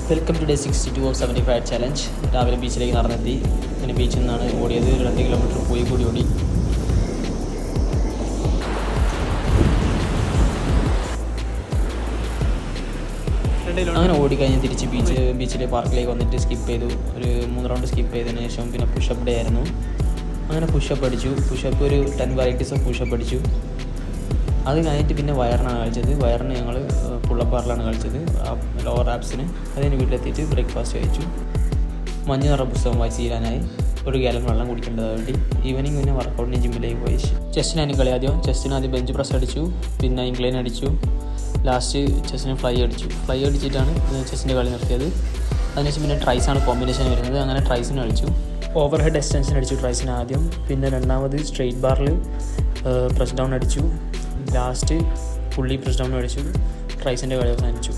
Welcome to day 62 of 75 challenge. രാവിലെ ബീച്ചിലേക്ക് നടന്നെത്തി. പിന്നെ ബീച്ചിൽ നിന്നാണ് ഓടിയത്. 2 കിലോമീറ്റർ പോയി കൂടി ഓടി. അങ്ങനെ ഓടിക്കഴിഞ്ഞ് തിരിച്ച് ബീച്ചിലെ പാർക്കിലേക്ക് വന്നിട്ട് സ്കിപ്പ് ചെയ്തു. ഒരു 3 റൗണ്ട് സ്കിപ്പ് ചെയ്തതിന് ശേഷം പിന്നെ പുഷപ്പ് ഡേ ആയിരുന്നു. അങ്ങനെ പുഷപ്പ് അടിച്ചു. പുഷപ്പ് ഒരു 10 വെറൈറ്റീസ് ഓഫ് പുഷപ്പ് അടിച്ചു. അത് കഴിഞ്ഞിട്ട് പിന്നെ വയറിനാണ് കളിച്ചത്. വയറിന് ഞങ്ങൾ പുള്ളപ്പ് ബാറിലാണ് കളിച്ചത്, ലോവർ ആപ്സിന്. അതിന് വീട്ടിലെത്തിയിട്ട് ബ്രേക്ക്ഫാസ്റ്റ് കഴിച്ചു. മഞ്ഞ നിറ പുസ്തകം വായിച്ച് തീരാനായി. 1 ഗാലൻ വെള്ളം കുടിക്കേണ്ടത് വേണ്ടി. ഈവനിങ് പിന്നെ വർക്കൗട്ടിന് ജിമ്മിലേക്ക് പോയി. ചെസ്റ്റിനാണ് കളി ആദ്യം. ചെസ്റ്റിന് ആദ്യം ബെഞ്ച് പ്രസ് അടിച്ചു, പിന്നെ ഇൻക്ലൈൻ അടിച്ചു, ലാസ്റ്റ് ചെസ്സിന് ഫ്ലൈ അടിച്ചിട്ടാണ് ചെസ്സിൻ്റെ കളി നിർത്തിയത്. അതിനുശേഷം പിന്നെ ട്രൈസാണ് കോമ്പിനേഷൻ വരുന്നത്. അങ്ങനെ ട്രൈസിന് കളിച്ചു. ഓവർ ഹെഡ് എക്സ്റ്റൻഷൻ അടിച്ചു ട്രൈസിന് ആദ്യം. പിന്നെ രണ്ടാമത് സ്ട്രെയിറ്റ് ബാറിൽ പ്രസ് ഡൗൺ അടിച്ചു. ലാസ്റ്റ് പുള്ളി പ്രസ് ഡൗൺ അടിച്ചു. ട്രൈസിൻ്റെ കളി അവസാനിച്ചു.